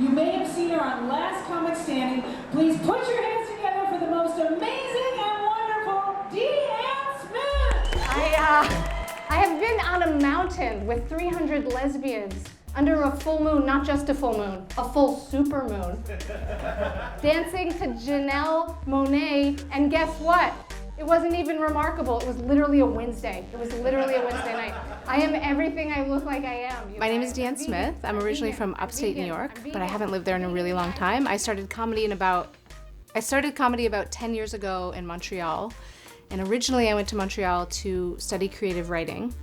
You may have seen her on Last Comic Standing. Please put your hands together for the most amazing and wonderful Deanne Smith! I have been on a mountain with 300 lesbians under a full moon, not just a full moon, a full super moon. Dancing to Janelle Monáe, and guess what? It wasn't even remarkable. It was literally a Wednesday. It was literally a Wednesday night. I am everything I look like I am. My name is Deanne Smith. I'm originally from upstate New York, but I haven't lived there in a really long time. I started comedy about 10 years ago in Montreal. And originally I went to Montreal to study creative writing.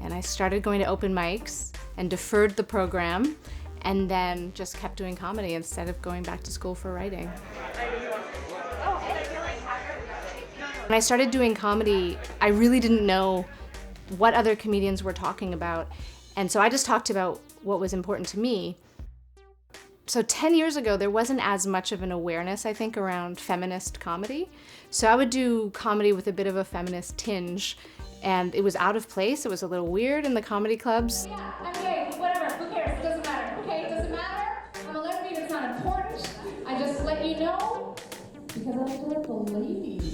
And I started going to open mics and deferred the program and then just kept doing comedy instead of going back to school for writing. When I started doing comedy, I really didn't know what other comedians were talking about. And so I just talked about what was important to me. So 10 years ago, there wasn't as much of an awareness, I think, around feminist comedy. So I would do comedy with a bit of a feminist tinge, and it was out of place. It was a little weird in the comedy clubs. Yeah, I'm gay, whatever, who cares? It doesn't matter. Okay, it doesn't matter. I'm a lesbian, it's not important. I just let you know because I like to let the ladies.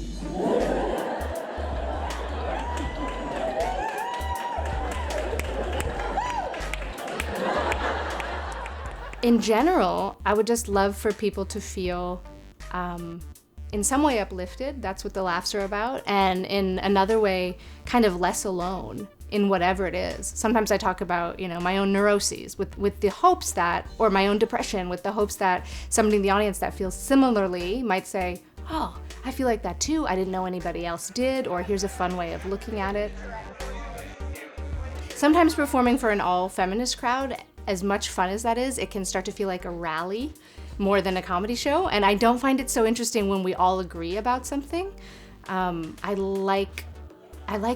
In general, I would just love for people to feel in some way uplifted, that's what the laughs are about, and in another way, kind of less alone in whatever it is. Sometimes I talk about, my own neuroses with the hopes that, or my own depression with the hopes that somebody in the audience that feels similarly might say, oh, I feel like that too, I didn't know anybody else did, or here's a fun way of looking at it. Sometimes performing for an all-feminist crowd, as much fun as that is, it can start to feel like a rally more than a comedy show, and I don't find it so interesting when we all agree about something. I like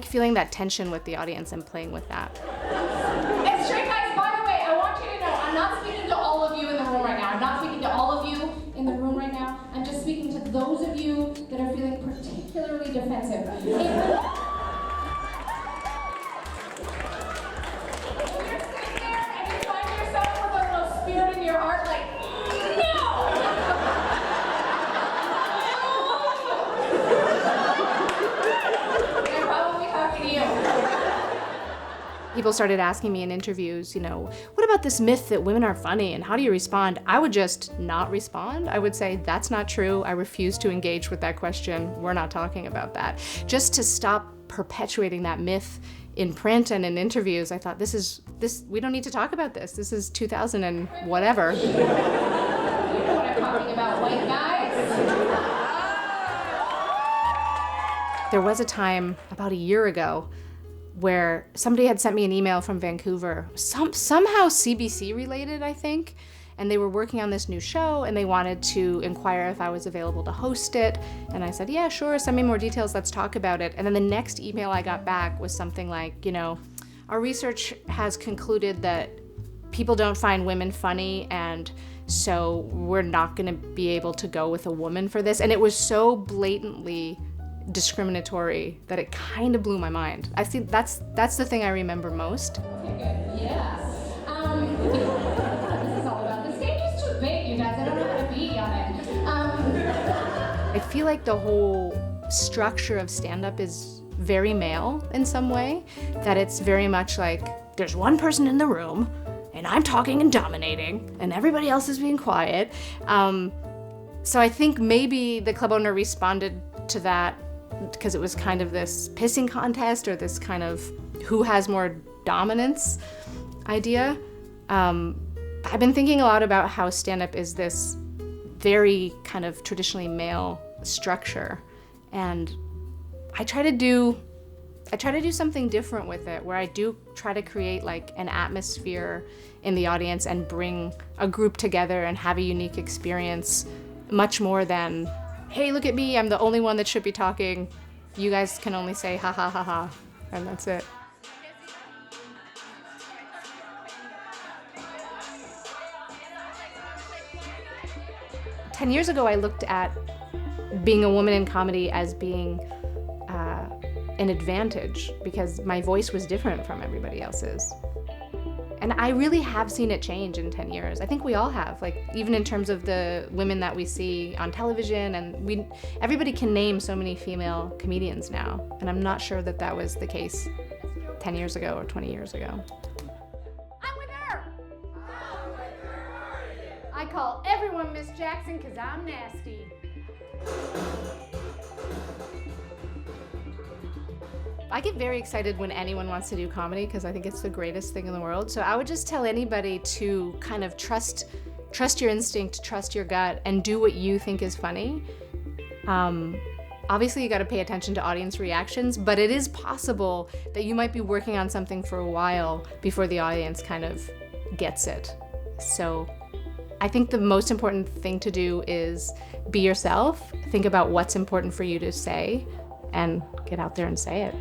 feeling that tension with the audience and playing with that. And straight guys, by the way, I want you to know, I'm not speaking to all of you in the room right now. I'm not speaking to all of you in the room right now. I'm just speaking to those of you that are feeling particularly defensive. If you're sitting there and you find yourself with a little spirit in your heart, like, People started asking me in interviews, what about this myth that women are funny and how do you respond? I would just not respond. I would say, that's not true. I refuse to engage with that question. We're not talking about that. Just to stop perpetuating that myth in print and in interviews, I thought we don't need to talk about this. This is 2000 and whatever. you know what I'm talking about, white guys? There was a time about a year ago where somebody had sent me an email from Vancouver, somehow CBC related, I think, and they were working on this new show and they wanted to inquire if I was available to host it. And I said, yeah, sure, send me more details, let's talk about it. And then the next email I got back was something like, our research has concluded that people don't find women funny, and so we're not gonna be able to go with a woman for this. And it was so blatantly discriminatory that it kind of blew my mind. I think that's the thing I remember most. Okay, good. Yeah. This is all about the stage is too big, you guys. I don't know how to be on it. I feel like the whole structure of stand-up is very male in some way, that it's very much like there's one person in the room and I'm talking and dominating and everybody else is being quiet. So I think maybe the club owner responded to that because it was kind of this pissing contest or this kind of who has more dominance idea. I've been thinking a lot about how stand-up is this very kind of traditionally male structure, and I try to do something different with it, where I do try to create like an atmosphere in the audience and bring a group together and have a unique experience, much more than, hey, look at me, I'm the only one that should be talking. You guys can only say ha ha ha ha, and that's it. "10 years ago, I looked at being a woman in comedy as being an advantage because my voice was different from everybody else's. And I really have seen it change in 10 years. I think we all have, like even in terms of the women that we see on television, and everybody can name so many female comedians now. And I'm not sure that that was the case 10 years ago or 20 years ago. I'm with her! I call everyone Miss Jackson because I'm nasty. I get very excited when anyone wants to do comedy because I think it's the greatest thing in the world. So I would just tell anybody to kind of trust your instinct, trust your gut, and do what you think is funny. Obviously, you got to pay attention to audience reactions, but it is possible that you might be working on something for a while before the audience kind of gets it. So I think the most important thing to do is be yourself, think about what's important for you to say, and get out there and say it.